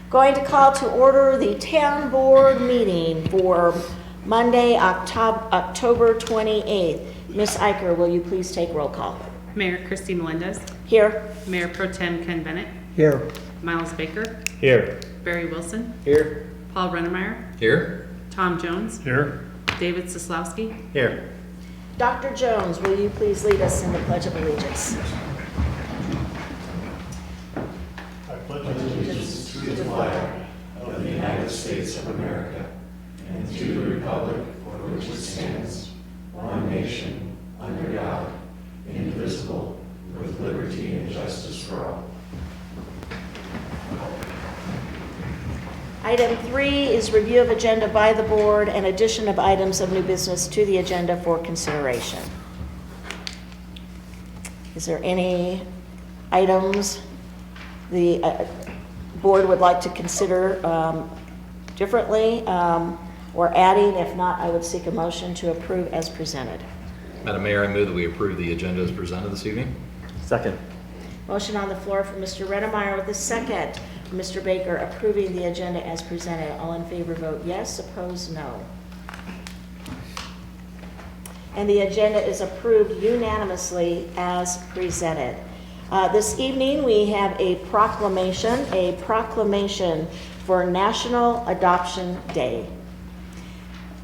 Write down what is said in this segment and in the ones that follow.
Going to call to order the town board meeting for Monday, October 28th. Ms. Iker, will you please take roll call? Mayor Christy Melendez. Here. Mayor Pro Tem Ken Bennett. Here. Miles Baker. Here. Barry Wilson. Here. Paul Rennemeyer. Here. Tom Jones. Here. David Soslowski. Here. Dr. Jones, will you please lead us in the Pledge of Allegiance? Item 3 is review of agenda by the board and addition of items of new business to the agenda for consideration. Is there any items the board would like to consider differently or adding? If not, I would seek a motion to approve as presented. Madam Mayor, I move that we approve the agenda as presented this evening. Second. Motion on the floor from Mr. Rennemeyer with a second. Mr. Baker approving the agenda as presented. All in favor vote yes, opposed no. And the agenda is approved unanimously as presented. This evening we have a proclamation for National Adoption Day.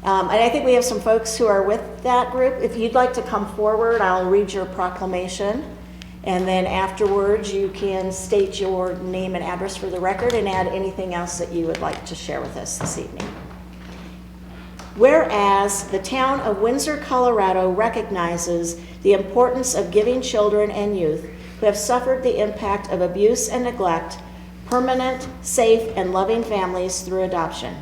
And I think we have some folks who are with that group. If you'd like to come forward, I'll read your proclamation. And then afterwards, you can state your name and address for the record and add anything else that you would like to share with us this evening. Whereas the town of Windsor, Colorado recognizes the importance of giving children and youth who have suffered the impact of abuse and neglect permanent, safe, and loving families through adoption.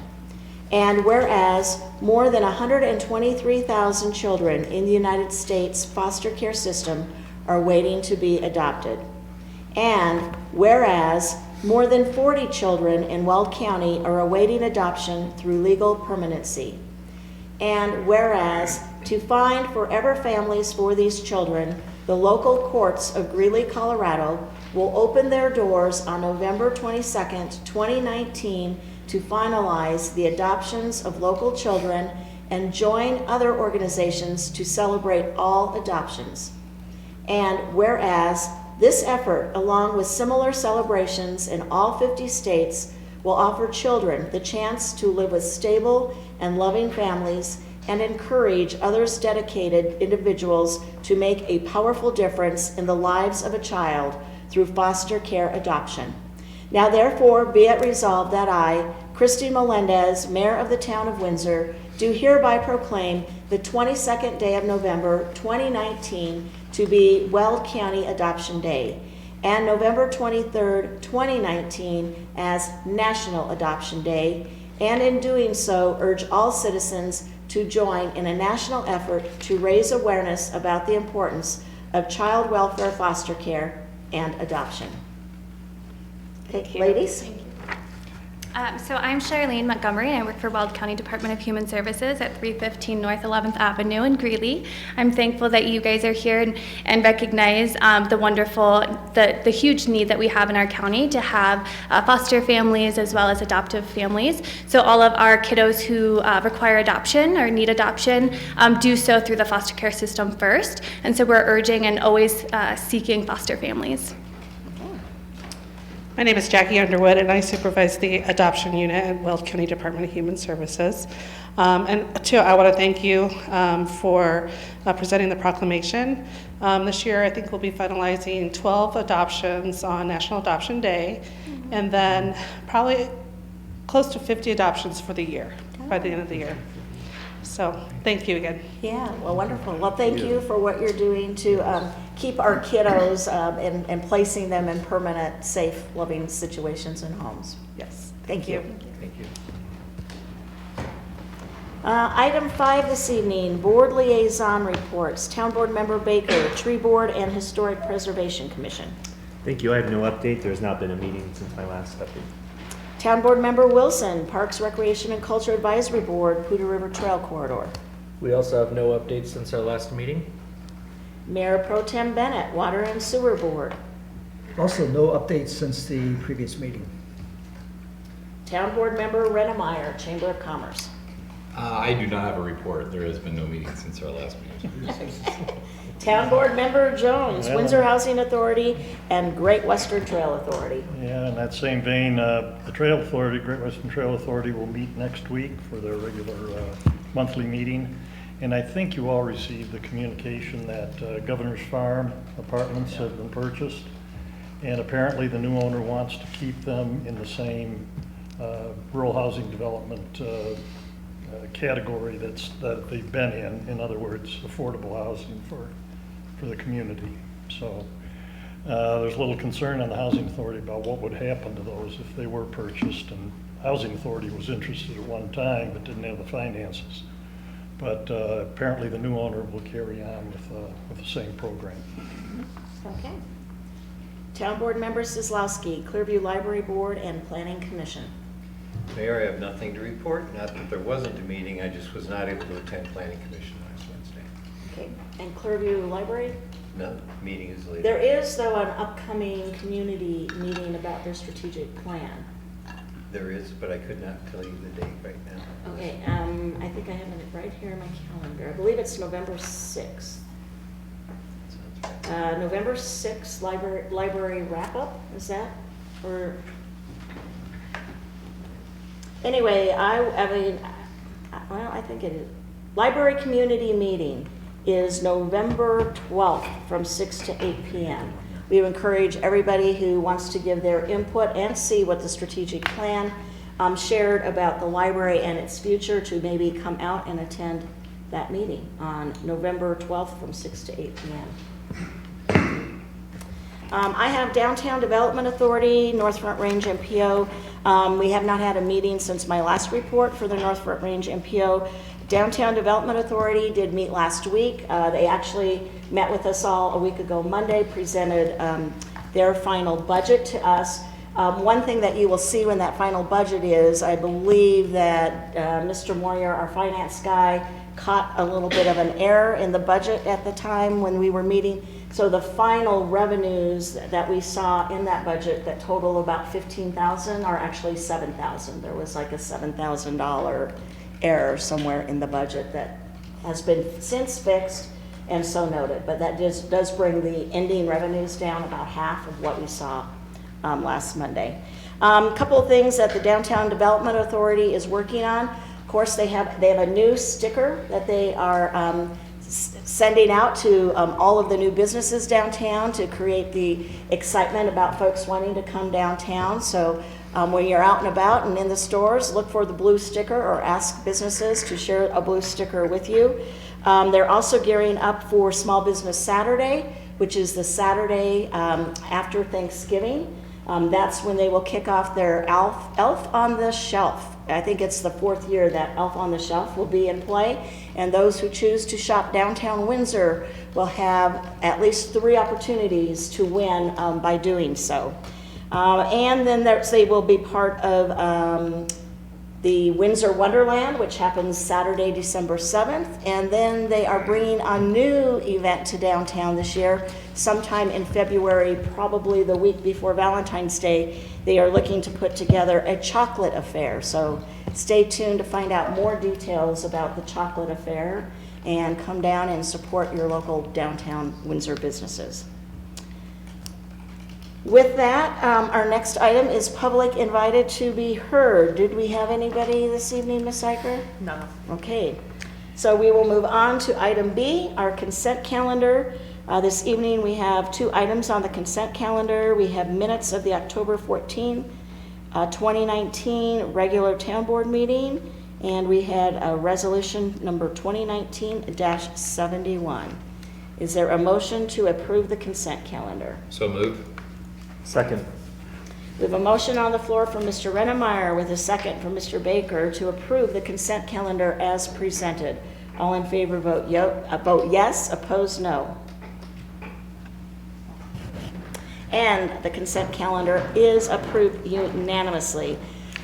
And whereas more than 123,000 children in the United States foster care system are waiting to be adopted. And whereas more than 40 children in Weld County are awaiting adoption through legal permanency. And whereas to find forever families for these children, the local courts of Greeley, Colorado will open their doors on November 22nd, 2019 to finalize the adoptions of local children and join other organizations to celebrate all adoptions. And whereas this effort, along with similar celebrations in all 50 states, will offer children the chance to live with stable and loving families and encourage others dedicated individuals to make a powerful difference in the lives of a child through foster care adoption. Now therefore be it resolved that I, Christy Melendez, Mayor of the Town of Windsor, do hereby proclaim the 22nd day of November 2019 to be Weld County Adoption Day, and November 23rd, 2019 as National Adoption Day, and in doing so urge all citizens to join in a national effort to raise awareness about the importance of child welfare foster care and adoption. Okay, ladies? So I'm Charlene Montgomery, and I work for Weld County Department of Human Services at 315 North 11th Avenue in Greeley. I'm thankful that you guys are here and recognize the huge need that we have in our county to have foster families as well as adoptive families. So all of our kiddos who require adoption or need adoption do so through the foster care system first. And so we're urging and always seeking foster families. My name is Jackie Underwood, and I supervise the adoption unit at Weld County Department of Human Services. And too, I want to thank you for presenting the proclamation. This year, I think we'll be finalizing 12 adoptions on National Adoption Day, and then probably close to 50 adoptions for the year, by the end of the year. So thank you again. Yeah, well, wonderful. Well, thank you for what you're doing to keep our kiddos and placing them in permanent, safe, loving situations and homes. Yes. Thank you. Thank you. Item 5 this evening, Board Liaison Reports. Town Board Member Baker, Tree Board and Historic Preservation Commission. Thank you. I have no update. There's not been a meeting since my last update. Town Board Member Wilson, Parks, Recreation, and Culture Advisory Board, Poudre River Trail Corridor. We also have no updates since our last meeting. Mayor Pro Tem Bennett, Water and Sewer Board. Also, no updates since the previous meeting. Town Board Member Rena Meyer, Chamber of Commerce. I do not have a report. There has been no meeting since our last meeting. Town Board Member Jones, Well- Windsor Housing Authority and Great Western Trail Authority. Yeah, in that same vein, the Trail Authority, Great Western Trail Authority will meet next week for their regular monthly meeting. And I think you all received the communication that Governor's Farm apartments have been purchased. And apparently the new owner wants to keep them in the same rural housing development category that they've been in other words, affordable housing for the community. So there's a little concern on the Housing Authority about what would happen to those if they were purchased. And Housing Authority was interested at one time but didn't have the finances. But apparently the new owner will carry on with the same program. Okay. Town Board Member Sislowski, Clearview Library Board and Planning Commission. Mayor, I have nothing to report. Not that there wasn't a meeting, I just was not able to attend Planning Commission last Wednesday. Okay. And Clearview Library? No, meeting is later. There is, though, an upcoming community meeting about their strategic plan. There is, but I could not tell you the date right now. Okay, I think I have it right here in my calendar. I believe it's November 6th. Sounds right. November 6th, library wrap-up, is that? Or, anyway, I think it is. Library community meeting is November 12th from 6 to 8 p.m. We encourage everybody who wants to give their input and see what the strategic plan shared about the library and its future to maybe come out and attend that meeting on November 12th from 6 to 8 p.m. I have Downtown Development Authority, North Front Range MPO. We have not had a meeting since my last report for the North Front Range MPO. Downtown Development Authority did meet last week. They actually met with us all a week ago Monday, presented their final budget to us. One thing that you will see when that final budget is, I believe that Mr. Moyer, our finance guy, caught a little bit of an error in the budget at the time when we were meeting. So the final revenues that we saw in that budget that total about $15,000 are actually $7,000. There was like a $7,000 error somewhere in the budget that has been since fixed and so noted. But that does bring the ending revenues down about half of what we saw last Monday. A couple of things that the Downtown Development Authority is working on. Of course, they have a new sticker that they are sending out to all of the new businesses downtown to create the excitement about folks wanting to come downtown. So when you're out and about and in the stores, look for the blue sticker or ask businesses to share a blue sticker with you. They're also gearing up for Small Business Saturday, which is the Saturday after Thanksgiving. That's when they will kick off their Elf on the Shelf. I think it's the 4th year that Elf on the Shelf will be in play. And those who choose to shop downtown Windsor will have at least 3 opportunities to win by doing so. And then they will be part of the Windsor Wonderland, which happens Saturday, December 7th. And then they are bringing a new event to downtown this year, sometime in February, probably the week before Valentine's Day. They are looking to put together a chocolate affair. So stay tuned to find out more details about the chocolate affair and come down and support your local downtown Windsor businesses. With that, our next item is public invited to be heard. Did we have anybody this evening, Ms. Iker? No. Okay, so we will move on to item B, our consent calendar. This evening we have 2 items on the consent calendar. We have minutes of the October 14, 2019 regular town board meeting, and we had a resolution number 2019-71. Is there a motion to approve the consent calendar? So moved. Second. We have a motion on the floor from Mr. Rennemeyer with a second from Mr. Baker to approve the consent calendar as presented. All in favor vote yes, opposed no. And the consent calendar is approved unanimously.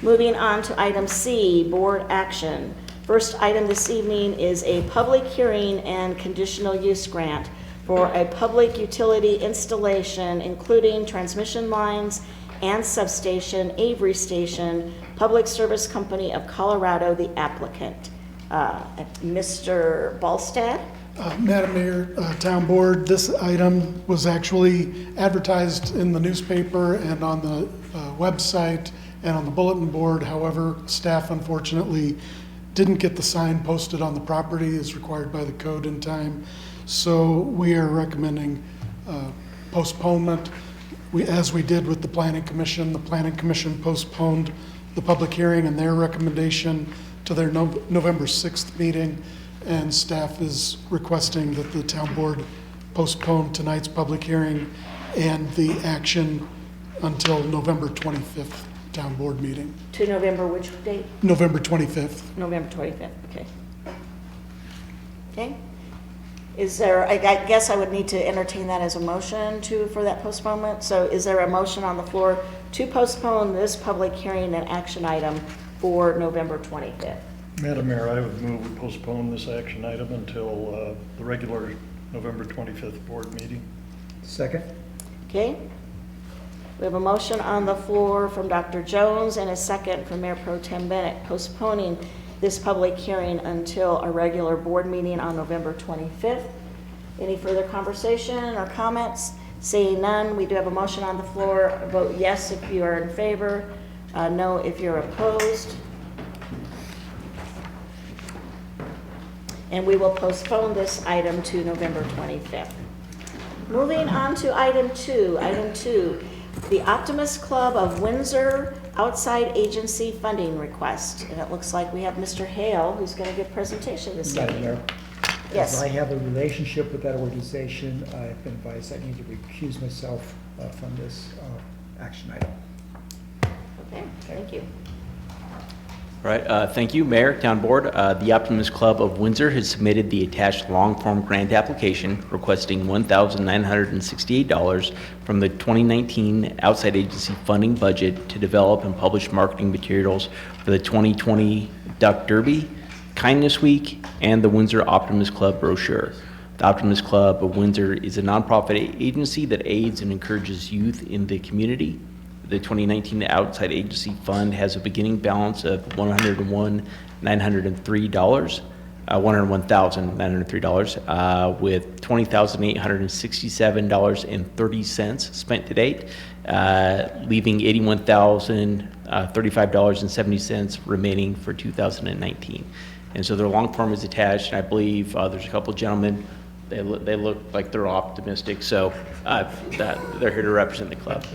Moving on to item C, board action. First item this evening is a public hearing and conditional use grant for a public utility installation, including transmission lines and Substation, Avery Station, Public Service Company of Colorado, the applicant. Mr. Ballstad? Madam Mayor, Town Board, this item was actually advertised in the newspaper and on the website and on the bulletin board. However, staff unfortunately didn't get the sign posted on the property as required by the code in time. So we are recommending postponement. As we did with the Planning Commission postponed the public hearing and their recommendation to their November 6th meeting. And staff is requesting that the town board postpone tonight's public hearing and the action until November 25th town board meeting. To November which date? November 25th. November 25th, okay. Okay. Is there, I guess I would need to entertain that as a motion for that postponement. So is there a motion on the floor to postpone this public hearing and action item for November 25th? Madam Mayor, I would move we postpone this action item until the regular November 25th board meeting. Second? Okay. We have a motion on the floor from Dr. Jones and a second from Mayor Pro Tem Bennett postponing this public hearing until a regular board meeting on November 25th. Any further conversation or comments? Seeing none, we do have a motion on the floor. Vote yes if you are in favor, no if you're opposed. And we will postpone this item to November 25th. Moving on to item 2. Item 2, the Optimist Club of Windsor outside agency funding request. And it looks like we have Mr. Hale who's going to give a presentation this Madam evening. Mayor, Yes. as I have a relationship with that organization, I've been advised I need to recuse myself from this action item. Okay, thank you. All right, thank you, Mayor, Town Board. The Optimist Club of Windsor has submitted the attached long-form grant application requesting $1,968 from the 2019 outside agency funding budget to develop and publish marketing materials for the 2020 Duck Derby, Kindness Week, and the Windsor Optimist Club brochure. The Optimist Club of Windsor is a nonprofit agency that aids and encourages youth in the community. The 2019 outside agency fund has a beginning balance of $101,903, with $20,867.30 spent to date, leaving $81,035.70 remaining for 2019. And so their long form is attached, and I believe there's a couple gentlemen. They look like they're optimistic, so they're here to represent the club.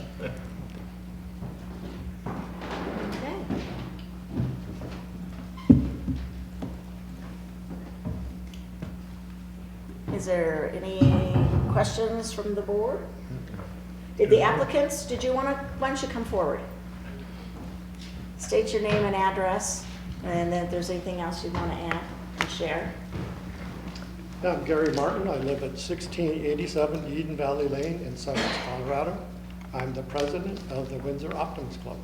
Is there any questions from the board? Did the applicants, why don't you come forward? State your name and address, and then if there's anything else you want to add and share. I'm Gary Martin. I live at 1687 Eden Valley Lane in Sussex, Colorado. I'm the president of the Windsor Optimist Club.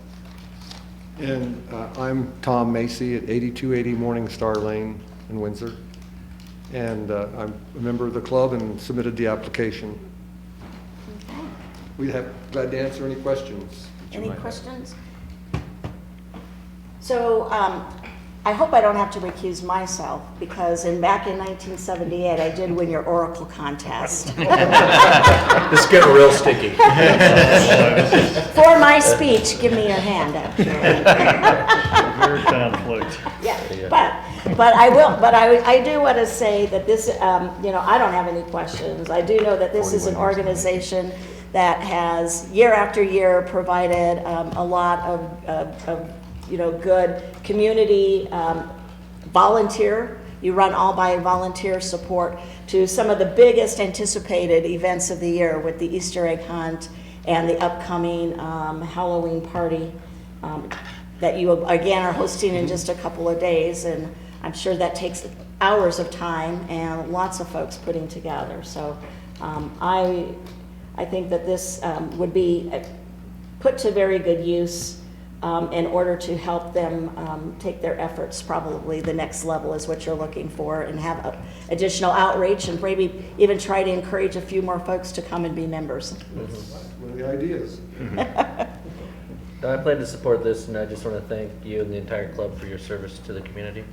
And I'm Tom Macy at 8280 Morning Star Lane in Windsor. And I'm a member of the club and submitted the application. Okay. We'd have glad to answer any questions. Any questions? So I hope I don't have to recuse myself, because back in 1978, I did win your Oracle contest. This is getting real sticky. For my speech, give me your hand up here. Your conflict. Yeah, but I will, but I do want to say that this, I don't have any questions. I do know that this is an organization that has year after year provided a lot of good community volunteer. You run all by volunteer support to some of the biggest anticipated events of the year, with the Easter egg hunt and the upcoming Halloween party that you again are hosting in just a couple of days. And I'm sure that takes hours of time and lots of folks putting together. So I think that this would be put to very good use in order to help them take their efforts. Probably the next level is what you're looking for, and have additional outreach, and maybe even try to encourage a few more folks to come and be members. That's one of the ideas. I plan to support this, and I just want to thank you and the entire club for your service to the community.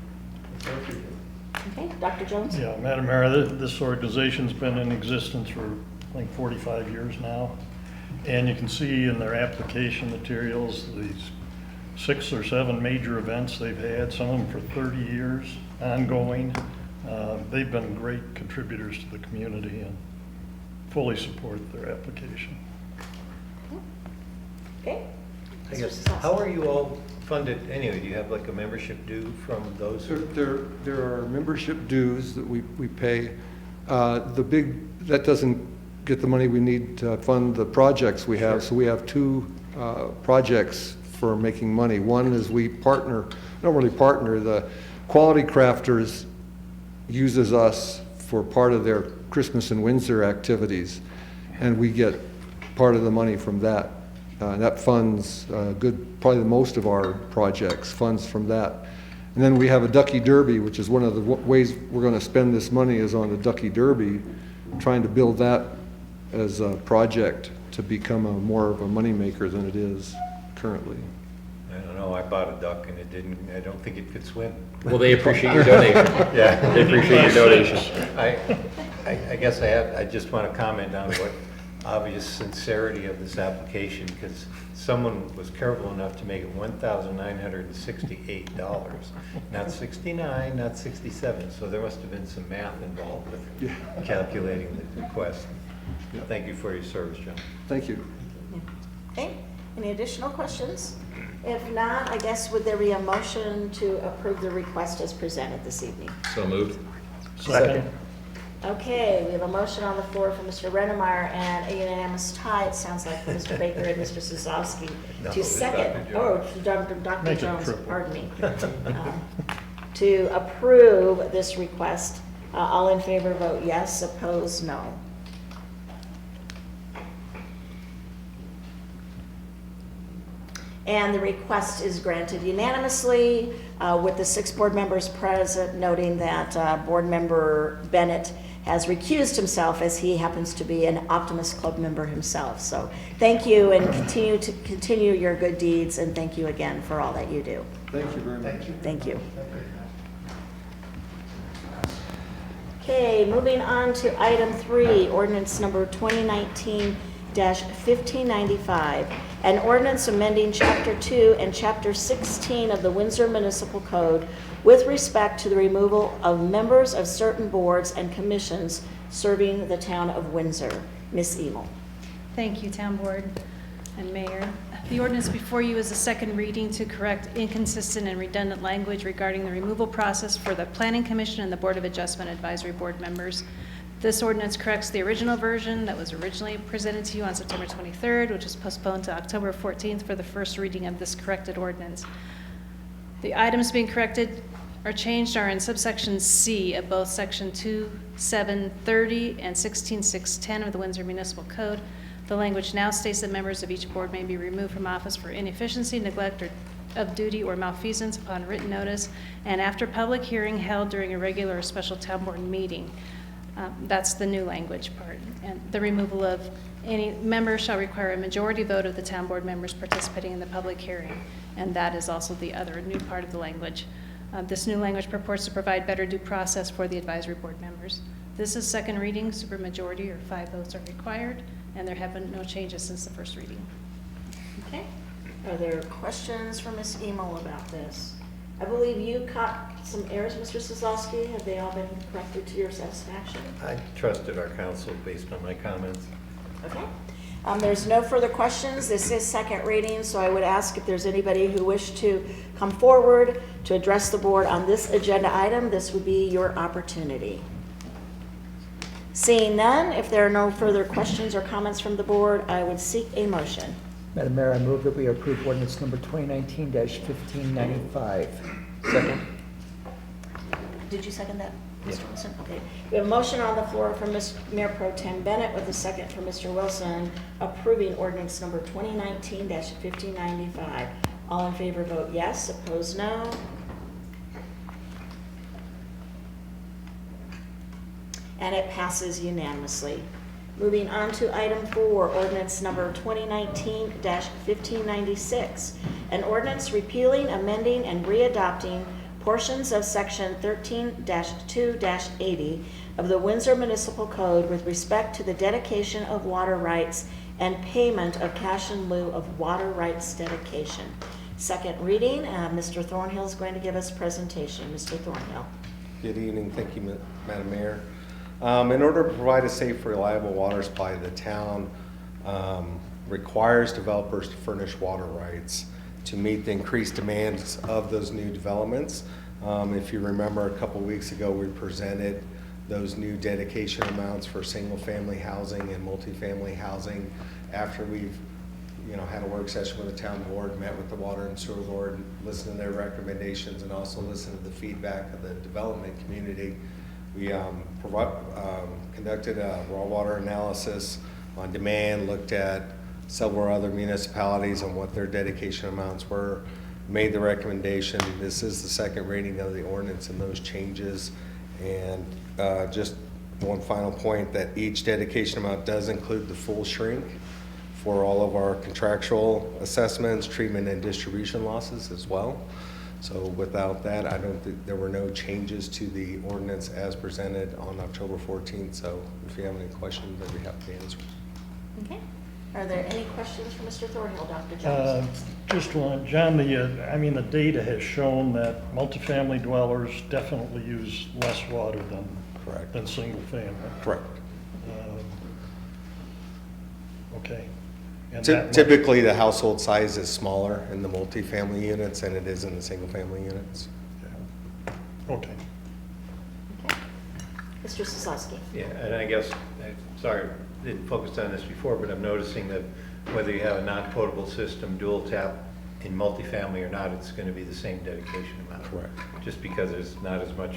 Okay, Dr. Jones? Yeah, Madam Mayor, this organization's been in existence for, I think, 45 years now. And you can see in their application materials, these 6 or 7 major events they've had, some of them for 30 years, ongoing. They've been great contributors to the community and fully support their application. Okay. I guess, how are you all funded anyway? Do you have like a membership due from those? There are membership dues that we pay. That doesn't get the money we need to fund the projects we have. So we have 2 projects for making money. One is we partner, don't really partner, the Quality Crafters uses us for part of their Christmas in Windsor activities, and we get part of the money from that. And that funds probably the most of our projects, funds from that. And then we have a Ducky Derby, which is one of the ways we're going to spend this money is on the Ducky Derby, trying to build that as a project to become more of a moneymaker than it is currently. I don't know, I bought a duck and I don't think it could swim. Well, they appreciate your donation. Yeah. They appreciate your donation. I guess I just want to comment on what obvious sincerity of this application, because someone was careful enough to make it $1,968, not 69, not 67. So there must have been some math involved with calculating the request. Thank you for your service, John. Thank you. Okay, any additional questions? If not, I guess would there be a motion to approve the request as presented this evening? So moved. Second. Okay, we have a motion on the floor from Mr. Rennemeyer and a unanimous tie, it sounds like, from Mr. Baker and Mr. Sosowski No, to it's second, Dr. Jones. Dr. Make it Jones, triple. pardon me, to approve this request. All in favor vote yes, opposed no. And the request is granted unanimously, with the 6 board members present noting that Board Member Bennett has recused himself as he happens to be an Optimist Club member himself. So thank you, and continue your good deeds, and thank you again for all that you do. Thank you very much. Thank you. Okay, moving on to item 3, ordinance number 2019-1595, an ordinance amending Chapter 2 and Chapter 16 of the Windsor Municipal Code with respect to the removal of members of certain boards and commissions serving the town of Windsor. Ms. Emel. Thank you, Town Board and Mayor. The ordinance before you is a second reading to correct inconsistent and redundant language regarding the removal process for the Planning Commission and the Board of Adjustment Advisory Board members. This ordinance corrects the original version that was originally presented to you on September 23rd, which was postponed to October 14th for the first reading of this corrected ordinance. The items being corrected or changed are in subsection C of both section 2730 and 16610 of the Windsor Municipal Code. The language now states that members of each board may be removed from office for inefficiency, neglect, or of duty or malfeasance upon written notice and after public hearing held during a regular or special town board meeting. That's the new language part. And the removal of any member shall require a majority vote of the town board members participating in the public hearing. And that is also the other new part of the language. This new language purports to provide better due process for the advisory board members. This is second reading, supermajority or 5 votes are required, and there have been no changes since the first reading. Okay. Are there questions for Ms. Emel about this? I believe you caught some errors, Mr. Sosowski. Have they all been corrected to your satisfaction? I trusted our counsel based on my comments. Okay. There's no further questions. This is second reading, so I would ask if there's anybody who wished to come forward to address the board on this agenda item, this would be your opportunity. Seeing none, if there are no further questions or comments from the board, I would seek a motion. Madam Mayor, I move that we approve ordinance number 2019-1595. Second. Did you second that, Mr. Wilson? Okay. We have a motion on the floor from Mayor Pro Tem Bennett with a second from Mr. Wilson approving ordinance number 2019-1595. All in favor vote yes, opposed no. And it passes unanimously. Moving on to item 4, ordinance number 2019-1596, an ordinance repealing, amending, and readopting portions of section 13-2-80 of the Windsor Municipal Code with respect to the dedication of water rights and payment of cash in lieu of water rights dedication. Second reading, Mr. Thornhill is going to give us presentation. Mr. Thornhill. Good evening. Thank you, Madam Mayor. In order to provide a safe, reliable water supply, the town requires developers to furnish water rights to meet the increased demands of those new developments. If you remember, a couple weeks ago, we presented those new dedication amounts for single-family housing and multifamily housing after we've had a work session with the town board, met with the water and sewer board, listened to their recommendations, and also listened to the feedback of the development community. We conducted a raw water analysis on demand, looked at several other municipalities on what their dedication amounts were, made the recommendation. This is the second reading of the ordinance and those changes. And just one final point, that each dedication amount does include the full shrink for all of our contractual assessments, treatment, and distribution losses as well. So without that, I don't think there were no changes to the ordinance as presented on October 14th. So if you have any questions, I'd be happy to answer. Okay. Are there any questions for Mr. Thornhill, Dr. Jones? Just one, John, the data has shown that multifamily dwellers definitely use less water than single family. Correct. Okay. And Typically, the household size is smaller in the multifamily units than it is in the single-family units. Okay. Mr. Sosowski. Yeah, and I guess, sorry, didn't focus on this before, but I'm noticing that whether you have a non-potable system, dual tap in multifamily or not, it's going to be the same dedication amount. Correct. Just because there's not as much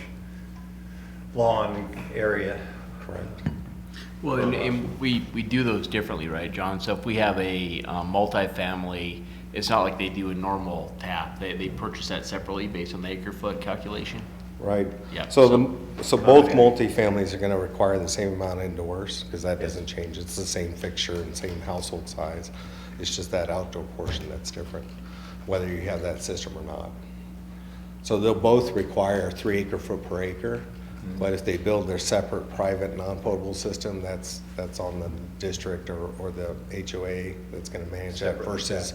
lawn area. Correct. Well, and we do those differently, right, John? So if we have a multifamily, it's not like they do a normal tap. They purchase that separately based on the acre foot calculation. Right. Yeah. So both multifamilies are going to require the same amount indoors because that doesn't change. It's the same fixture and same household size. It's just that outdoor portion that's different, whether you have that system or not. So they'll both require 3 acre foot per acre. But if they build their separate private non-potable system, that's on the district or the HOA that's going to manage that, versus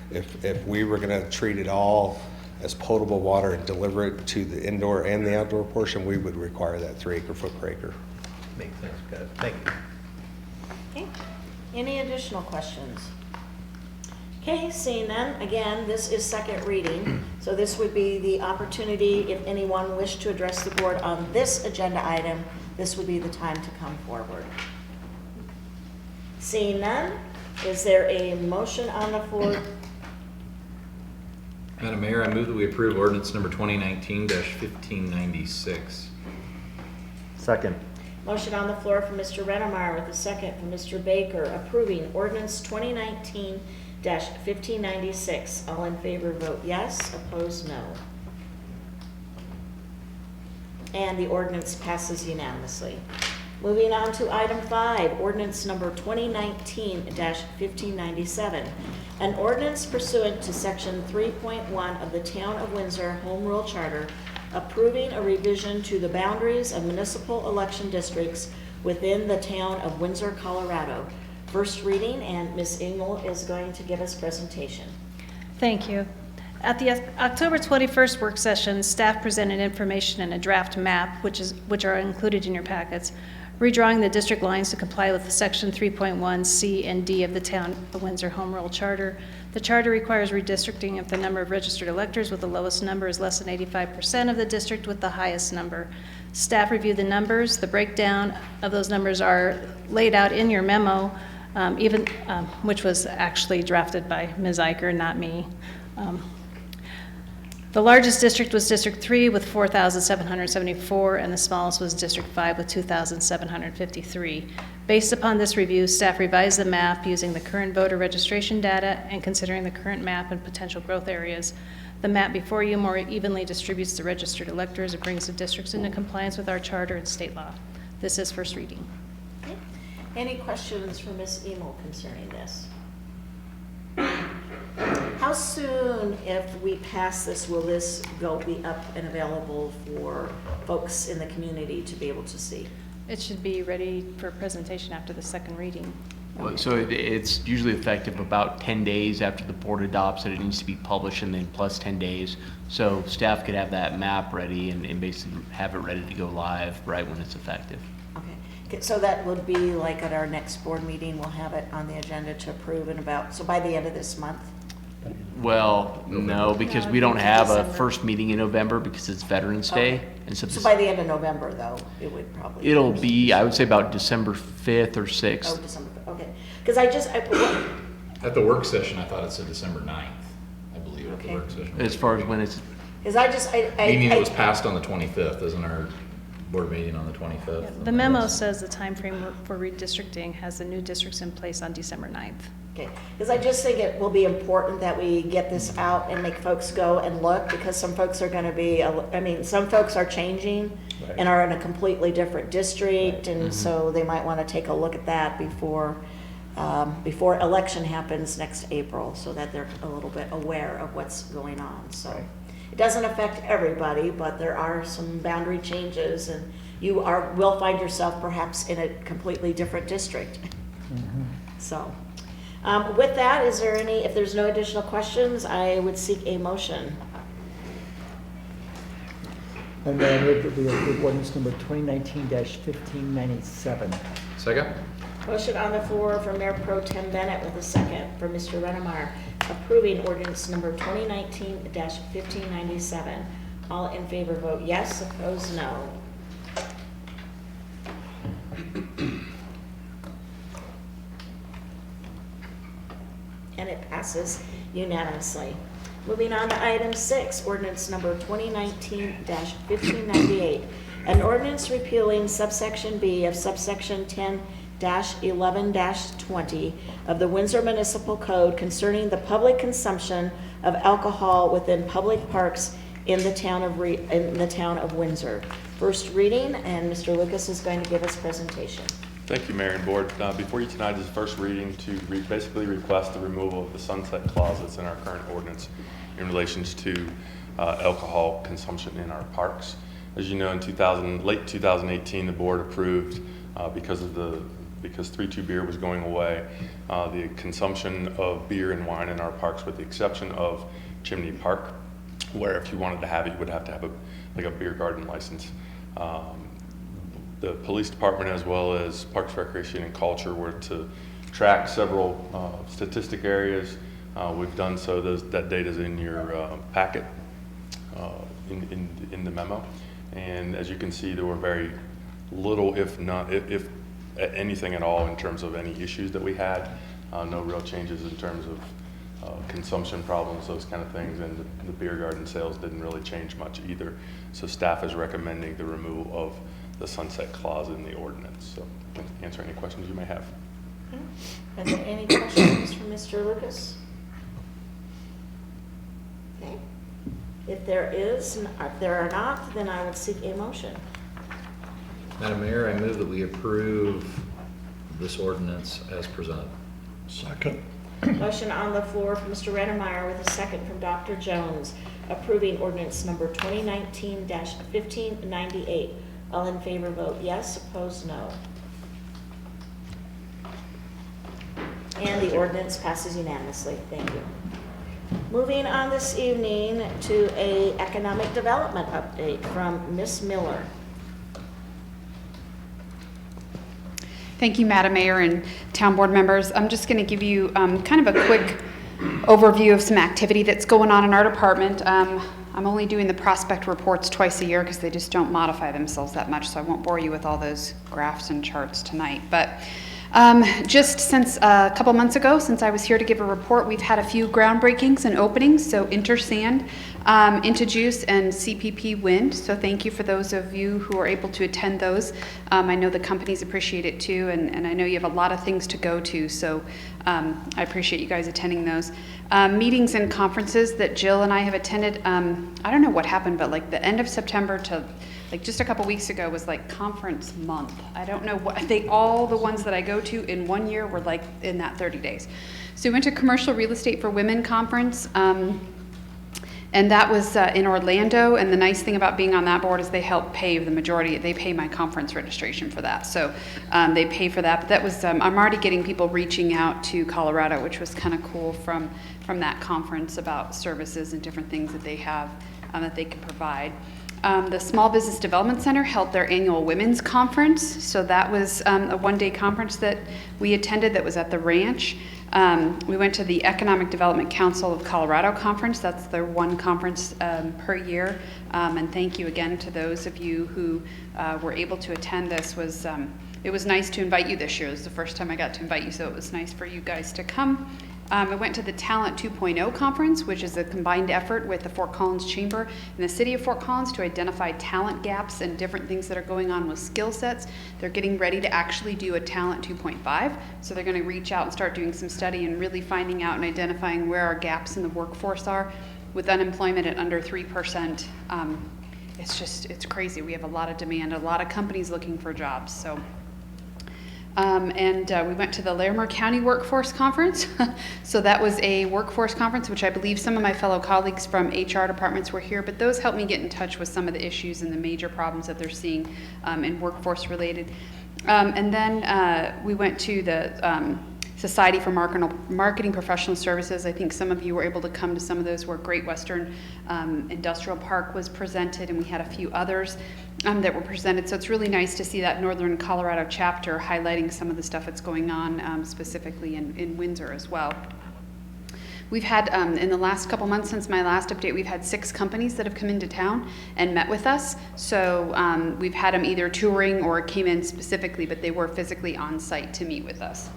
if we were going to treat it all as potable water and deliver it to the indoor and the outdoor portion, we would require that 3 acre foot per acre. Makes sense, guys. Thank you. Okay. Any additional questions? Okay, seeing none, again, this is second reading, so this would be the opportunity, if anyone wished to address the board on this agenda item, this would be the time to come forward. Seeing none, is there a motion on the floor? Madam Mayor, I move that we approve ordinance number 2019-1596. Second. Motion on the floor from Mr. Rennemeyer with a second from Mr. Baker, approving ordinance 2019-1596. All in favor vote yes, opposed no. And the ordinance passes unanimously. Moving on to item 5, ordinance number 2019-1597. An ordinance pursuant to section 3.1 of the Town of Windsor Home Rule Charter approving a revision to the boundaries of municipal election districts within the Town of Windsor, Colorado. First reading, and Ms. Engel is going to give us presentation. Thank you. At the October 21st work session, staff presented information in a draft map, which are included in your packets, redrawing the district lines to comply with section 3.1 C and D of the Town of Windsor Home Rule Charter. The charter requires redistricting if the number of registered electors with the lowest number is less than 85% of the district with the highest number. Staff reviewed the numbers. The breakdown of those numbers are laid out in your memo, which was actually drafted by Ms. Eicher, not me. The largest district was District 3 with 4,774, and the smallest was District 5 with 2,753. Based upon this review, staff revised the map using the current voter registration data and considering the current map and potential growth areas. The map before you more evenly distributes the registered electors. It brings the districts into compliance with our charter and state law. This is first reading. Okay. Any questions for Ms. Emo concerning this? How soon, if we pass this, will this be up and available for folks in the community to be able to see? It should be ready for presentation after the second reading. So it's usually effective about 10 days after the board adopts it. It needs to be published and then plus 10 days. So staff could have that map ready and basically have it ready to go live right when it's effective. Okay, so that would be like at our next board meeting, we'll have it on the agenda to approve so by the end of this month? Well, no, because we don't have a first meeting in November because it's Veterans Day. And so by the end of November, though, it would probably. It'll be, I would say, about December 5th or 6th. Oh, December 5th, okay. Because At the work session, I thought it said December 9th, I believe, at the work session. As far as when it's. Because Meaning it was passed on the 25th, isn't our board meeting on the 25th? Yeah, the memo says the timeframe for redistricting has the new districts in place on December 9th. Okay, because I just think it will be important that we get this out and make folks go and look, because some folks are going to be, some folks are changing and are in a completely different district, and so they might want to take a look at that before election happens next April, so that they're a little bit aware of what's going on. So it doesn't affect everybody, but there are some boundary changes, and you will find yourself perhaps in a completely different district. So. With that, if there's no additional questions, I would seek a motion. And then I move that we approve ordinance number 2019-1597. Second? Motion on the floor for Mayor Pro Tem Bennett with a second for Mr. Redemeyer, approving ordinance number 2019-1597. All in favor vote yes, opposed no. And it passes unanimously. Moving on to item 6, ordinance number 2019-1598, an ordinance repealing subsection B of subsection 10-11-20 of the Windsor Municipal Code concerning the public consumption of alcohol within public parks in the town of Windsor. First reading, and Mr. Lucas is going to give us presentation. Thank you, Mayor and Board. Before you tonight is the first reading to basically request the removal of the sunset clause that's in our current ordinance in relations to alcohol consumption in our parks. As you know, in late 2018, the board approved, because 3-2 beer was going away, the consumption of beer and wine in our parks, with the exception of Chimney Park, where if you wanted to have it, you would have to have a beer garden license. The police department, as well as Parks, Recreation, and Culture, were to track several statistic areas. We've done so. That data is in your packet, in the memo. And as you can see, there were very little, if anything at all, in terms of any issues that we had. No real changes in terms of consumption problems, those kind of things, and the beer garden sales didn't really change much either. So staff is recommending the removal of the sunset clause in the ordinance. So I can answer any questions you may have. Are there any questions from Mr. Lucas? Okay. If there are not, then I would seek a motion. Madam Mayor, I move that we approve this ordinance as presented. Second. Motion on the floor from Mr. Redemeyer with a second from Dr. Jones, approving ordinance number 2019-1598. All in favor vote yes, opposed no. And the ordinance passes unanimously. Thank you. Moving on this evening to a economic development update from Ms. Miller. Thank you, Madam Mayor and town board members. I'm just going to give you kind of a quick overview of some activity that's going on in our department. I'm only doing the prospect reports twice a year because they just don't modify themselves that much, so I won't bore you with all those graphs and charts tonight. But just since a couple months ago, since I was here to give a report, we've had a few groundbreakings and openings. So Intersand, Interjuice, and CPP Wind. So thank you for those of you who are able to attend those. I know the companies appreciate it too, and I know you have a lot of things to go to, so I appreciate you guys attending those. Meetings and conferences that Jill and I have attended, I don't know what happened, but like the end of September to like just a couple weeks ago was like conference month. I don't know what, all the ones that I go to in 1 year were like in that 30 days. So we went to Commercial Real Estate for Women conference. And that was in Orlando, and the nice thing about being on that board is they help pay the majority, they pay my conference registration for that. So they pay for that, but that was, I'm already getting people reaching out to Colorado, which was kind of cool from that conference about services and different things that they have that they can provide. The Small Business Development Center held their annual women's conference. So that was a one-day conference that we attended that was at the ranch. We went to the Economic Development Council of Colorado conference. That's their one conference per year. And thank you again to those of you who were able to attend this. It was nice to invite you this year. It was the first time I got to invite you, so it was nice for you guys to come. I went to the Talent 2.0 conference, which is a combined effort with the Fort Collins Chamber and the City of Fort Collins to identify talent gaps and different things that are going on with skill sets. They're getting ready to actually do a Talent 2.5, so they're going to reach out and start doing some study and really finding out and identifying where our gaps in the workforce are. With unemployment at under 3%, it's crazy. We have a lot of demand, a lot of companies looking for jobs. So. We went to the Larimer County Workforce Conference. So that was a workforce conference, which I believe some of my fellow colleagues from HR departments were here, but those helped me get in touch with some of the issues and the major problems that they're seeing in workforce related. And then we went to the Society for Marketing Professional Services. I think some of you were able to come to some of those where Great Western Industrial Park was presented, and we had a few others that were presented. So it's really nice to see that Northern Colorado chapter highlighting some of the stuff that's going on specifically in Windsor as well. We've had, in the last couple months since my last update, we've had 6 companies that have come into town and met with us. So we've had them either touring or came in specifically, but they were physically on site to meet with us.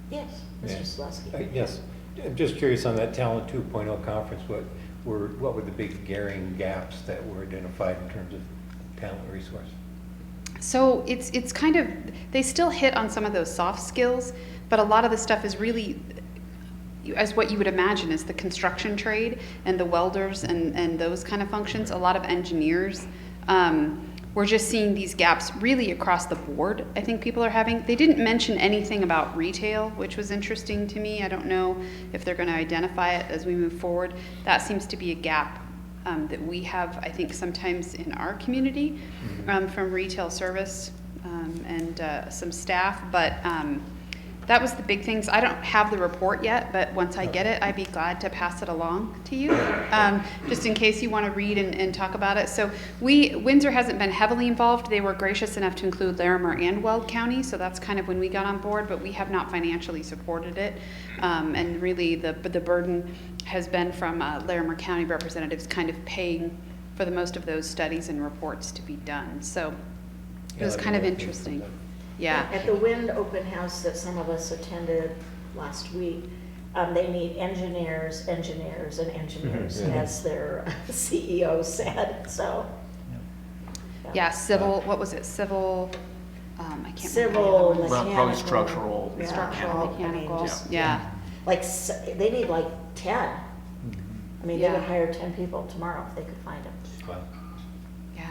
Yes, Mr. Slesky. Yes, I'm just curious on that Talent 2.0 conference, what were the big glaring gaps that were identified in terms of talent resource? So it's kind of, they still hit on some of those soft skills, but a lot of the stuff is really, as what you would imagine, is the construction trade and the welders and those kind of functions. A lot of engineers. We're just seeing these gaps really across the board. I think people are having, they didn't mention anything about retail, which was interesting to me. I don't know if they're going to identify it as we move forward. That seems to be a gap that we have, I think, sometimes in our community from retail service and some staff. But that was the big things. I don't have the report yet, but once I get it, I'd be glad to pass it along to you, just in case you want to read and talk about it. So Windsor hasn't been heavily involved. They were gracious enough to include Larimer and Weld County, so that's kind of when we got on board, but we have not financially supported it. And really the burden has been from Larimer County representatives kind of paying for the most of those studies and reports to be done. So it was kind of interesting. Yeah. At the Wind open house that some of us attended last week, they need engineers, and engineers, as their CEO said. So. Yeah, civil. What was it? Civil. I can't civil, remember. mechanical, probably structural. Structural, mechanical. I mean, just, Yeah. Like they need like 10. I mean, they would hire 10 people tomorrow if they could find them. Yeah.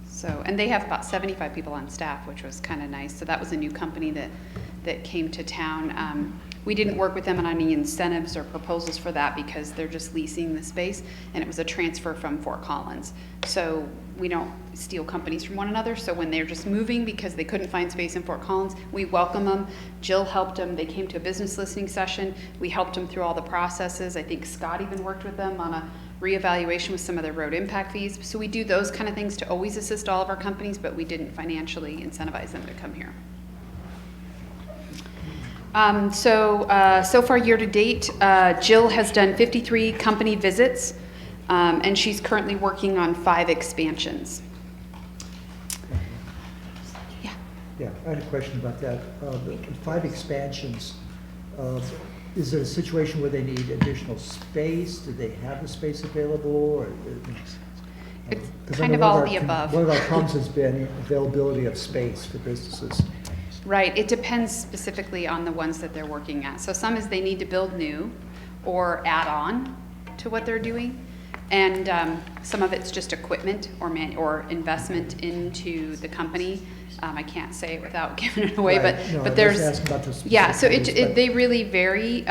So, and they have about 75 people on staff, which was kind of nice. So that was a new company that came to town. We didn't work with them on any incentives or proposals for that because they're just leasing the space, and it was a transfer from Fort Collins. So we don't steal companies from one another. So when they're just moving because they couldn't find space in Fort Collins, we welcome them. Jill helped them. They came to a business listening session. We helped them through all the processes. I think Scott even worked with them on a reevaluation with some of their road impact fees. So we do those kind of things to always assist all of our companies, but we didn't financially incentivize them to come here. So far year to date, Jill has done 53 company visits, and she's currently working on 5 expansions. Yeah. Yeah, I had a question about that. The 5 expansions, is there a situation where they need additional space? Do they have the space available? Or, it's kind of all of the above. One of our problems has been availability of space for businesses. Right, it depends specifically on the ones that they're working at. So some is they need to build new or add on to what they're doing. And some of it's just equipment or investment into the company. I can't say it without giving it away, Right. No, I but was there's, asking about the yeah, so specific ones, but- they really vary.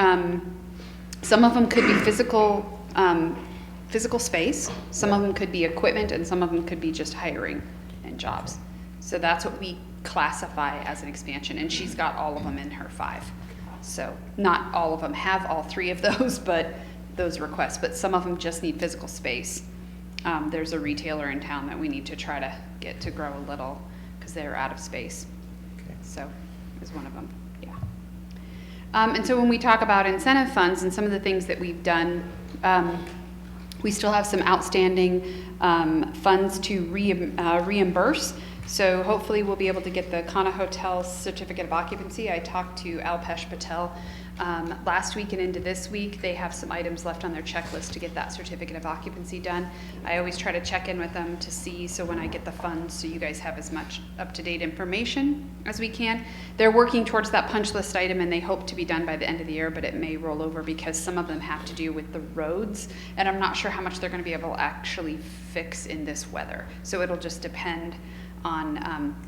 Some of them could be physical space, some of them could be equipment, and some of them could be just hiring and jobs. So that's what we classify as an expansion, and she's got all of them in her 5. So not all of them have all 3 of those, but those requests, but some of them just need physical space. There's a retailer in town that we need to try to get to grow a little because they're out of space. So is one of them, yeah. And so when we talk about incentive funds and some of the things that we've done, we still have some outstanding funds to reimburse. So hopefully we'll be able to get the Kana Hotel certificate of occupancy. I talked to Alpesh Patel last week and into this week. They have some items left on their checklist to get that certificate of occupancy done. I always try to check in with them to see, so when I get the funds, so you guys have as much up-to-date information as we can. They're working towards that punch list item, and they hope to be done by the end of the year, but it may roll over because some of them have to do with the roads, and I'm not sure how much they're going to be able to actually fix in this weather. So it'll just depend on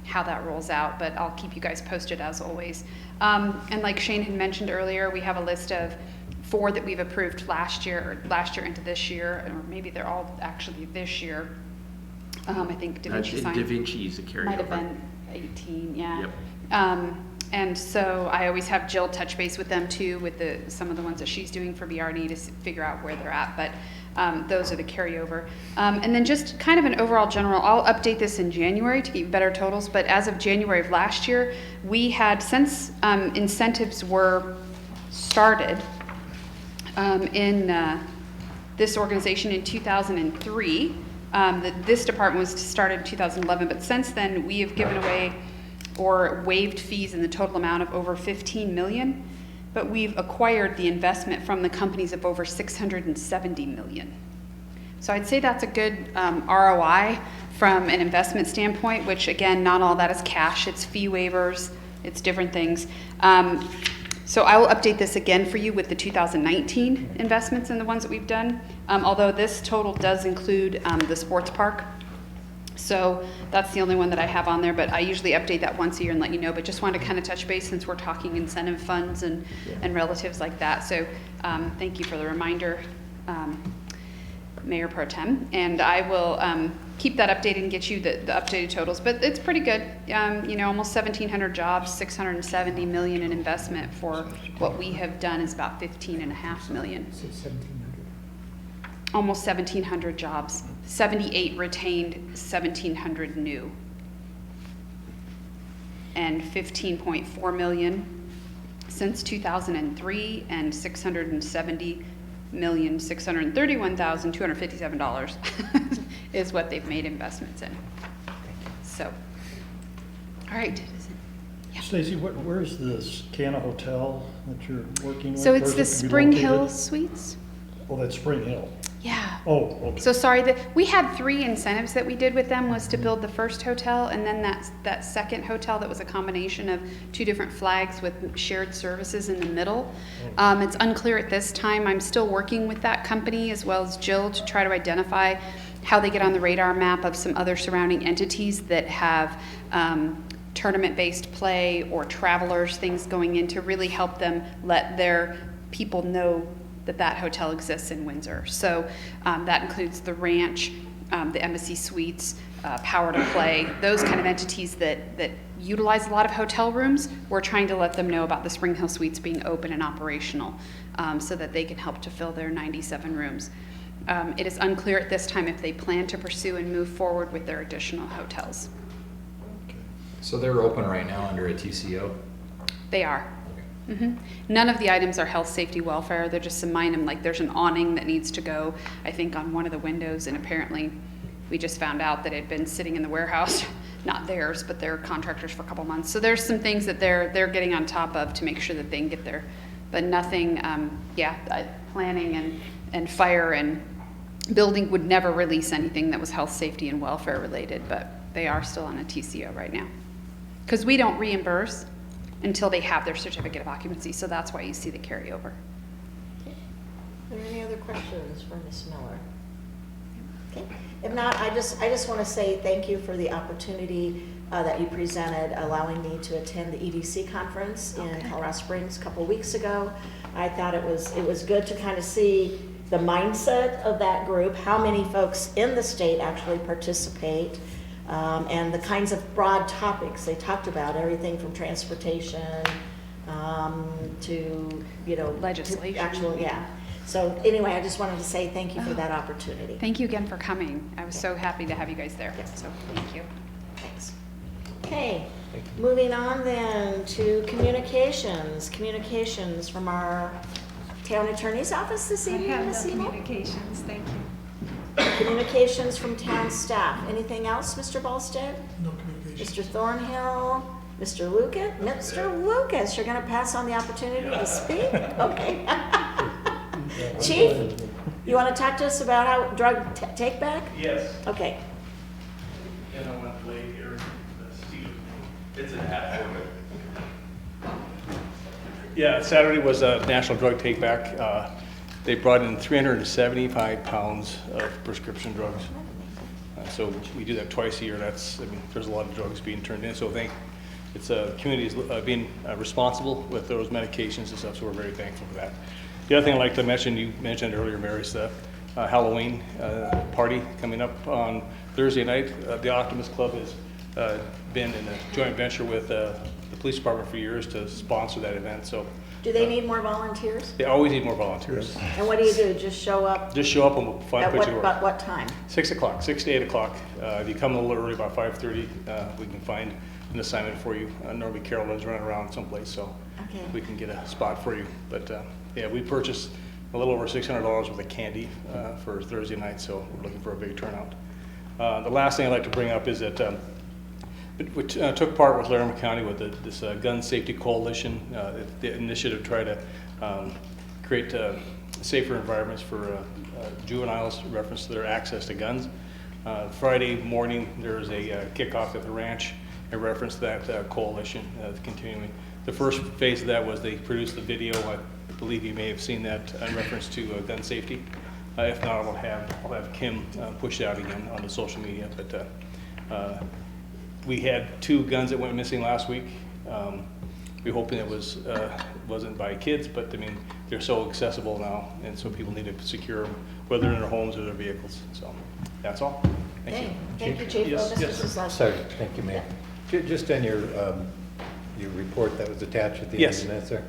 how that rolls out, but I'll keep you guys posted as always. And like Shane had mentioned earlier, we have a list of 4 that we've approved last year into this year, or maybe they're all actually this year. I think Da Vinci signed. Da Vinci is a carryover. Might have been 18, yeah. Yep. And so I always have Jill touch base with them too, with some of the ones that she's doing for BRD to figure out where they're at, but those are the carryover. And then just kind of an overall general, I'll update this in January to get better totals, but as of January of last year, we had, since incentives were started in this organization in 2003, this department was started in 2011, but since then we have given away or waived fees in the total amount of over 15 million, but we've acquired the investment from the companies of over 670 million. So I'd say that's a good ROI from an investment standpoint, which again, not all that is cash, it's fee waivers, it's different things. So I will update this again for you with the 2019 investments and the ones that we've done, although this total does include the sports park. So that's the only one that I have on there, but I usually update that once a year and let you know, but just wanted to kind of touch base since we're talking incentive funds and relatives like that. So thank you for the reminder, Mayor Pro Tem, and I will keep that updated and get you the updated totals, but it's pretty good. You know, almost 1,700 jobs, 670 million in investment for what we have done is about 15.5 million. So 1,700. Almost 1,700 jobs, 78 retained, 1,700 new. And 15.4 million since 2003, and $670,631,257 is what they've made investments in. So, all right. Stacy, where's this Kana Hotel that you're working with? So it's Where's the it Spring located? Hill Suites? Oh, that's Spring Hill. Yeah. Oh, okay. So sorry, we had 3 incentives that we did with them, was to build the first hotel, and then that second hotel that was a combination of 2 different flags with shared services in the middle. It's unclear at this time. I'm still working with that company as well as Jill to try to identify how they get on the radar map of some other surrounding entities that have tournament-based play or travelers, things going in to really help them let their people know that hotel exists in Windsor. So that includes the Ranch, the Embassy Suites, Power to Play, those kind of entities that utilize a lot of hotel rooms. We're trying to let them know about the Spring Hill Suites being open and operational so that they can help to fill their 97 rooms. It is unclear at this time if they plan to pursue and move forward with their additional hotels. So they're open right now under a TCO? They are. None of the items are health, safety, welfare. They're just some item, like there's an awning that needs to go, I think, on one of the windows, and apparently we just found out that it had been sitting in the warehouse, not theirs, but their contractors for a couple months. So there's some things that they're getting on top of to make sure that they can get there, but nothing, planning and fire and building would never release anything that was health, safety, and welfare related, but they are still on a TCO right now. Because we don't reimburse until they have their certificate of occupancy, so that's why you see the carryover. Are there any other questions for Ms. Miller? Okay. If not, I just want to say thank you for the opportunity that you presented, allowing me to attend the EDC conference in Colorado Springs a couple weeks ago. I thought it was good to kind of see the mindset of that group, how many folks in the state actually participate, and the kinds of broad topics they talked about, everything from transportation to, legislation. Yeah. So anyway, I just wanted to say thank you for that opportunity. Thank you again for coming. I was so happy to have you guys there. So thank you. Thanks. Okay, moving on then to communications. Communications from our town attorney's office this evening. I have Ms. no Emo? communications, thank you. Communications from town staff. Anything else, Mr. Bolstead? No communications. Mr. Thornhill? Mr. Lucas? Mr. Lucas, you're gonna pass on the opportunity to speak? Okay. Chief, you wanna talk to us about how drug take back? Yes. Okay. And I went late here, it's an half order. Yeah, Saturday was a National Drug Take Back. They brought in 375 pounds of prescription drugs. So we do that twice a year. There's a lot of drugs being turned in. So it's communities being responsible with those medications and stuff. So we're very thankful for that. The other thing I'd like to mention, you mentioned earlier, Mary, is the Halloween party coming up on Thursday night. The Optimist Club has been in a joint venture with the police department for years to sponsor that event. So Do they need more volunteers? they always need more volunteers. And what do you do? Just show up? Just show up and we'll find At put you to work. about what time? 6 o'clock, 6 to 8 o'clock. If you come a little early, about 5:30, we can find an assignment for you. Normally Carolyn's running around someplace, so Okay. we can get a spot for you. But yeah, we purchased a little over $600 worth of candy for Thursday night, so we're looking for a big turnout. The last thing I'd like to bring up is that which took part with Laramie County with this Gun Safety Coalition, the initiative to try to create safer environments for juveniles in reference to their access to guns. Friday morning, there was a kickoff at the ranch in reference to that coalition continuing. The first phase of that was they produced the video. I believe you may have seen that in reference to gun safety. If not, I'll have Kim push it out again on the social media. But we had 2 guns that went missing last week. We're hoping it wasn't by kids, but I mean they're so accessible now, and so people need to secure them, whether in their homes or their vehicles. So that's all. Thank you. Thank you, Chief. Yes, Mr. yes. Zaslowski. Sorry, thank you, Mayor. Just on your report that was attached at the end Yes. of that, sir.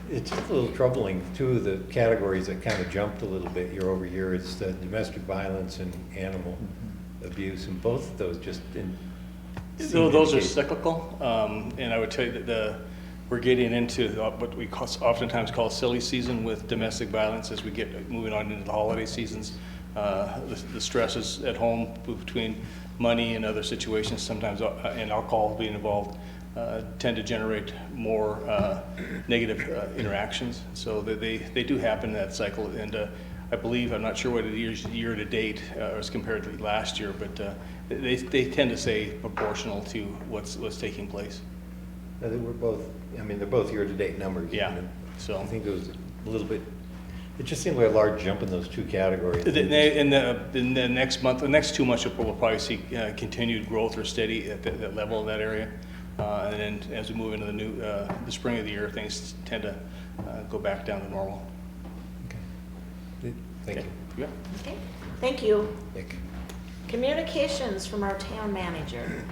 It's a little troubling, 2 of the categories that kind of jumped a little bit year over year. It's the domestic violence and animal abuse, and both of those just didn't. So those are cyclical, and I would tell you that we're getting into what we oftentimes call silly season with domestic violence as we get moving on into the holiday seasons. The stresses at home between money and other situations, sometimes and alcohol being involved, tend to generate more negative interactions. So they do happen in that cycle, and I believe, I'm not sure what it is year to date as compared to last year, but they tend to say proportional to what's taking place. They were both, I mean, they're both year-to-date numbers. Yeah, so. I think it was a little bit, it just seemed like a large jump in those 2 categories. In the next month, the next 2 months, we'll probably see continued growth or steady at that level in that area. And then as we move into the spring of the year, things tend to go back down to normal. Okay. Thank you. Yeah. Okay. Thank you. Nick. Communications from our town manager.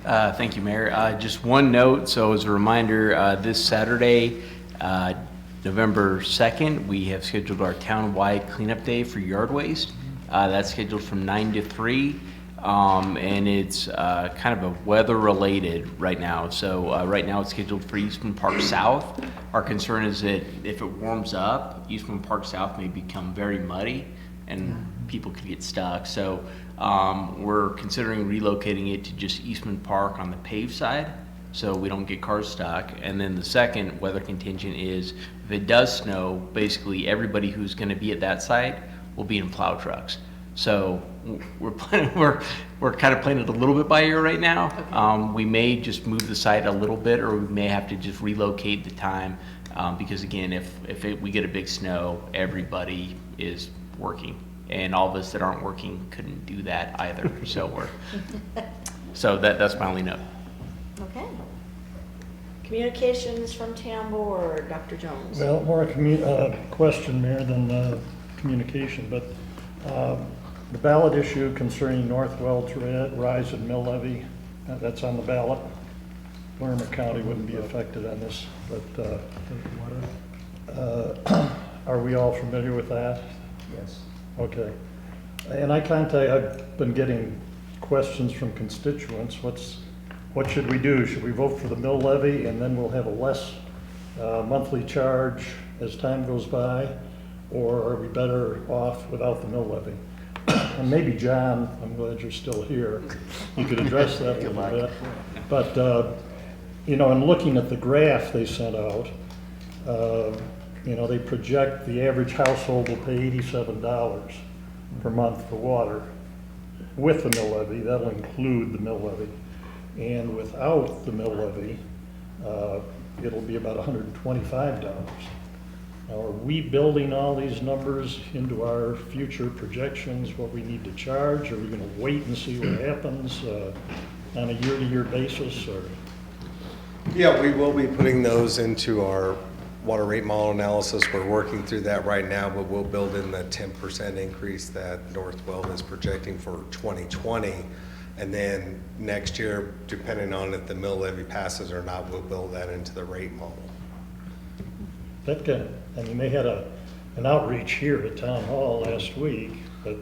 Thank you, Mayor. Just one note, so as a reminder, this Saturday, November 2nd, we have scheduled our town-wide cleanup day for yard waste. That's scheduled from 9 to 3, and it's kind of a weather-related right now. So right now it's scheduled for Eastman Park South. Our concern is that if it warms up, Eastman Park South may become very muddy and people could get stuck. So we're considering relocating it to just Eastman Park on the paved side so we don't get cars stuck. And then the second weather contingent is if it does snow, basically everybody who's going to be at that site will be in plow trucks. So we're kind of playing it a little bit by ear right now. Okay. We may just move the site a little bit, or we may have to just relocate the time because again, if we get a big snow, everybody is working and all of us that aren't working couldn't do that either. So that's my only note. Okay. Communications from town board, Dr. Jones. Well, more a question, Mayor, than communication, but the ballot issue concerning North Wells rise in mill levy, that's on the ballot. Larimer County wouldn't be affected on this, but are we all familiar with that? Yes. Okay. And I've been getting questions from constituents. What should we do? Should we vote for the mill levy and then we'll have a less monthly charge as time goes by? Or are we better off without the mill levy? And maybe John, I'm glad you're still here, you could address that a little bit. But, you know, in looking at the graph they sent out, you know, they project the average household will pay $87 per month for water with the mill levy. That'll include the mill levy. And without the mill levy, it'll be about $125. Now, are we building all these numbers into our future projections, what we need to charge? Are we going to wait and see what happens on a year-to-year basis? Or? Yeah, we will be putting those into our water rate model analysis. We're working through that right now, but we'll build in the 10% increase that Northwell is projecting for 2020. And then next year, depending on if the mill levy passes or not, we'll build that into the rate model. That can, I mean, they had an outreach here at Town Hall last week, but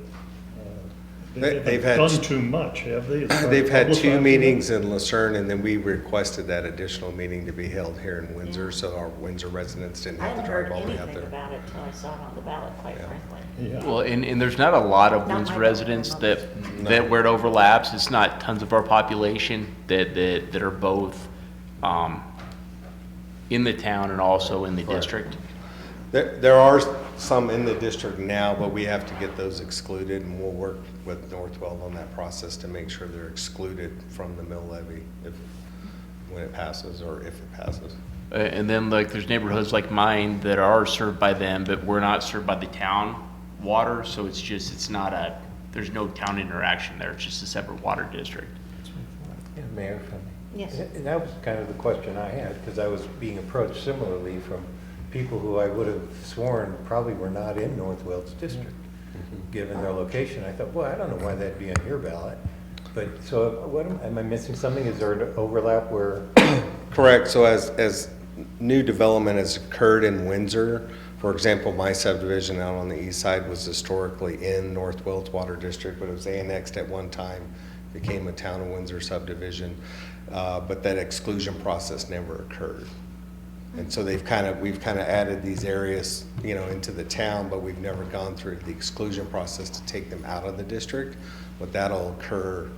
they've done too much, have they? They've had 2 meetings in Lucerne, and then we requested that additional meeting to be held here in Windsor, so our Windsor residents didn't have to drive all the way out there. I hadn't heard anything about it until I saw it on the ballot, quite frankly. Yeah. Well, and there's not a lot of Not Windsor my residents problem. that where it overlaps. It's not tons of our population that are both in the town and also in the district. There are some in the district now, but we have to get those excluded, and we'll work with Northwell on that process to make sure they're excluded from the mill levy when it passes, or if it passes. And then like there's neighborhoods like mine that are served by them, but we're not served by the town water. So it's not there's no town interaction there. It's just a separate water district. Yeah, Mayor, Yes. and that was kind of the question I had, because I was being approached similarly from people who I would have sworn probably were not in North Wales District, given their location. I thought, well, I don't know why that'd be on your ballot. But so what am I missing something? Is there an overlap where? Correct. So as new development has occurred in Windsor, for example, my subdivision out on the east side was historically in North Wales Water District, but it was annexed at one time, became a Town of Windsor subdivision, but that exclusion process never occurred. And so we've kind of added these areas, you know, into the town, but we've never gone through the exclusion process to take them out of the district. But that'll occur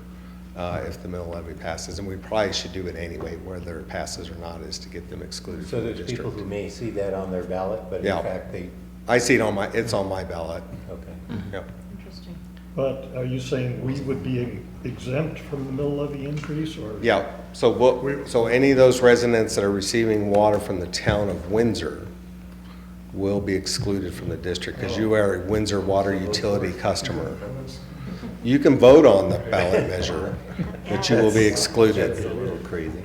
if the mill levy passes, and we probably should do it anyway, whether it passes or not, is to get them excluded So from the there's district. people who may see that on their ballot, but in Yeah. fact I see it it's on my ballot. Okay. Yep. Interesting. But are you saying we would be exempt from the mill levy increase, or? Yeah, so any of those residents that are receiving water from the town of Windsor will be excluded from the district, because you are a Windsor water utility customer. You can vote on the ballot measure, but you will be excluded. That's a little crazy.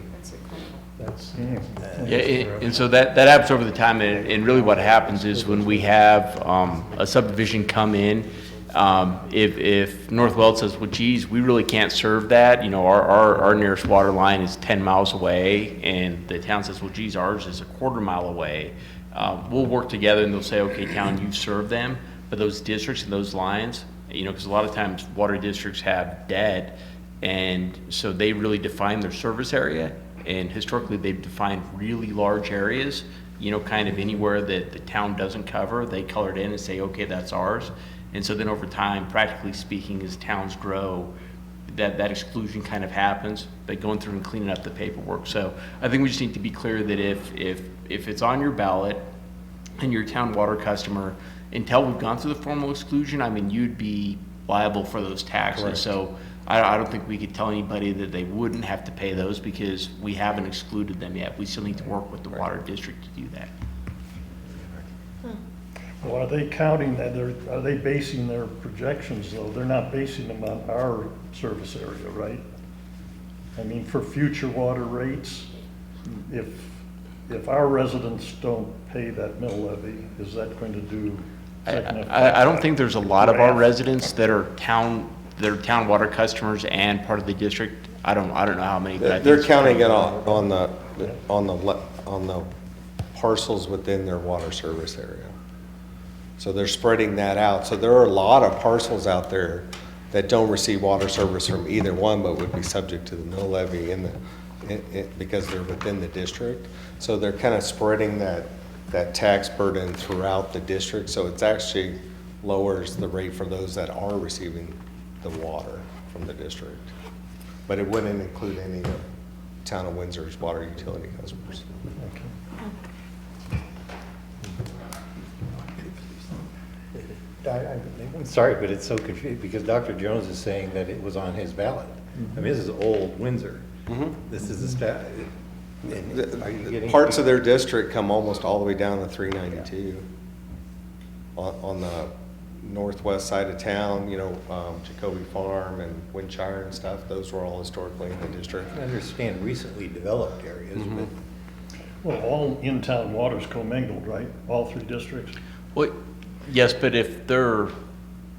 Yeah, and so that happens over the time, and really what happens is when we have a subdivision come in, if North Wales says, well, geez, we really can't serve that, you know, our nearest water line is 10 miles away, and the town says, well, geez, ours is a quarter mile away, we'll work together and they'll say, okay, town, you've served them, but those districts and those lines, you know, because a lot of times water districts have dead, and so they really define their service area, and historically they've defined really large areas, you know, kind of anywhere that the town doesn't cover, they color it in and say, okay, that's ours. And so then over time, practically speaking, as towns grow, that exclusion kind of happens, but going through and cleaning up the paperwork. So I think we just need to be clear that if it's on your ballot and you're a town water customer, until we've gone through the formal exclusion, I mean, you'd be liable for those taxes. Correct. So I don't think we could tell anybody that they wouldn't have to pay those because we haven't excluded them yet. We still need to work with the water district to do that. Well, are they counting that, are they basing their projections though? They're not basing them on our service area, right? I mean, for future water rates, if our residents don't pay that mill levy, is that going to do? I don't think there's a lot of our residents that are town water customers and part of the district. I don't know how many. But I think They're it's counting it probably- on the parcels within their water service area. So they're spreading that out. So there are a lot of parcels out there that don't receive water service from either one, but would be subject to the mill levy because they're within the district. So they're kind of spreading that tax burden throughout the district. So it's actually lowers the rate for those that are receiving the water from the district. But it wouldn't include any of Town of Windsor's water utility customers. I'm sorry, but it's so confusing, because Dr. Jones is saying that it was on his ballot. I mean, this is old Windsor. This is a stat. Are you getting? Parts of their district come almost all the way down to 392. On the northwest side of town, Jacoby Farm and Windshire and stuff, those were all historically in the district. I understand recently developed areas, but. Well, all in-town water's commingled, right? All three districts? Well, yes, but if they're.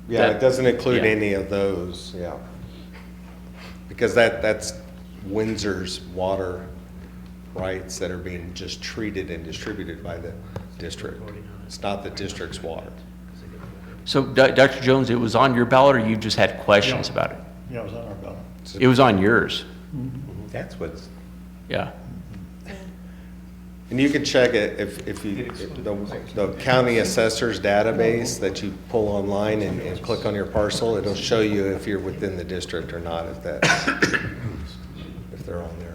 Yeah, it doesn't include any of those, yeah. Because that's Windsor's water rights that are being just treated and distributed by the district. It's not the district's water. So, Dr. Jones, it was on your ballot, or you just had questions about it? Yeah, it was on our ballot. It was on yours. That's what's. Yeah. And you can check it if you, the county assessor's database that you pull online and click on your parcel, it'll show you if you're within the district or not, if they're on there.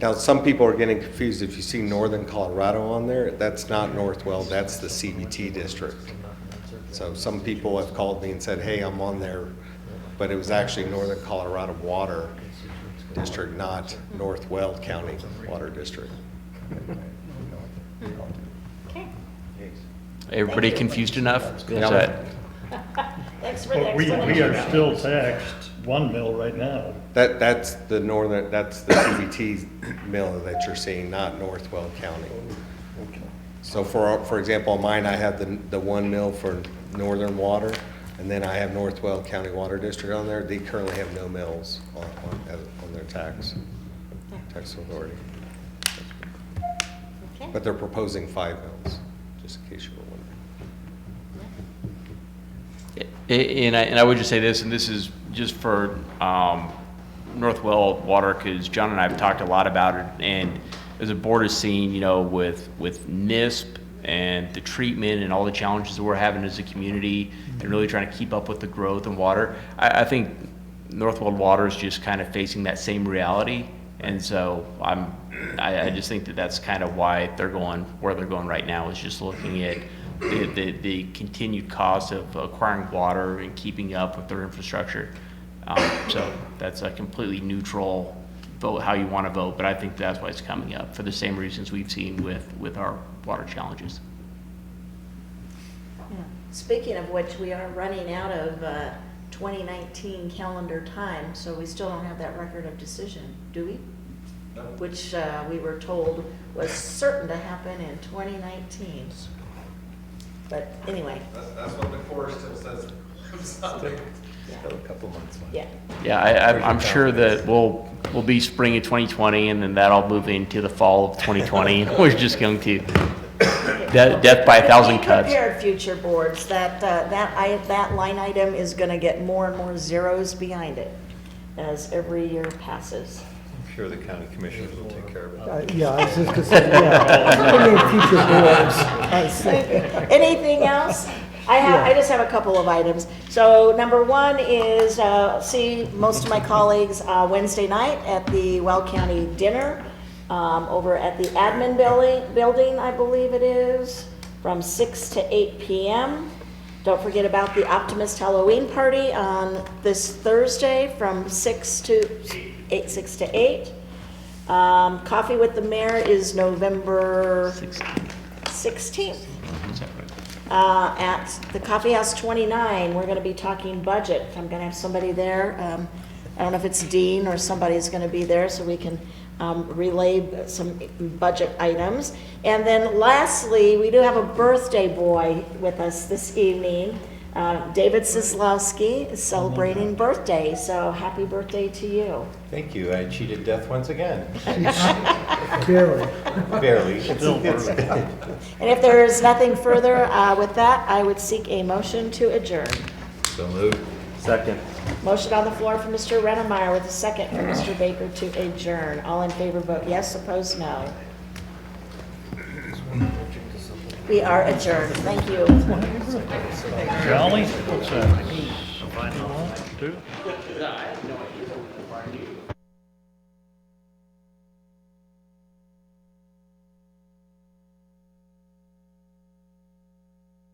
Now, some people are getting confused. If you see Northern Colorado on there, that's not Northwell, that's the CBT district. So some people have called me and said, hey, I'm on there, but it was actually Northern Colorado Water District, not Northwell County Water District. Okay. Everybody confused enough? Is that- Thanks for the But we explanation. are still taxed one mill right now. That's the CBT mill that you're seeing, not Northwell County. So for example, on mine, I have the one mill for Northern Water, and then I have Northwell County Water District on there. They currently have no mills on their tax authority. Okay. But they're proposing 5 mills, just in case you were wondering. And I would just say this, and this is just for Northwell Water, because John and I have talked a lot about it, and as a board is seeing, with NISP and the treatment and all the challenges that we're having as a community, and really trying to keep up with the growth in water, I think Northwell Water is just kind of facing that same reality, and so I just think that's kind of why they're going where they're going right now, is just looking at the continued cost of acquiring water and keeping up with their infrastructure. So that's a completely neutral vote, how you want to vote, but I think that's why it's coming up, for the same reasons we've seen with our water challenges. Yeah. Speaking of which, we are running out of 2019 calendar time, so we still don't have that record of decision, do we? No. Which we were told was certain to happen in 2019. But anyway. That's what the Corps still says. Still a couple months. Yeah. Yeah, I'm sure that we'll be spring of 2020, and then that'll move into the fall of 2020. We're just going to death by 1,000 Be cuts. prepared, future boards, that line item is going to get more and more zeros behind it as every year passes. I'm sure the county commissioners will take care of it. Yeah, I was just gonna say, yeah. Future boards. I see. Anything else? I just have a couple of items. So number one is, see most of my colleagues Wednesday night at the Well County Dinner over at the admin building, I believe it is, from 6 to 8 p.m. Don't forget about the Optimist Halloween Party on this Thursday from 6 to 8. Coffee with the Mayor is November 16th. at the Coffee House 29. We're going to be talking budget. I'm going to have somebody there. I don't know if it's Dean or somebody's going to be there so we can relay some budget items. And then lastly, we do have a birthday boy with us this evening. David Sislowski is celebrating birthday, so happy birthday to you. Thank you. I cheated death once again. Barely. Barely. Still It's barely. good. And if there is nothing further with that, I would seek a motion to adjourn. So moved. Second. Motion on the floor from Mr. Rennemeyer with a second from Mr. Baker to adjourn. All in favor vote yes, opposed no. We are adjourned. Thank you. Jolly, what's that? 1, 2?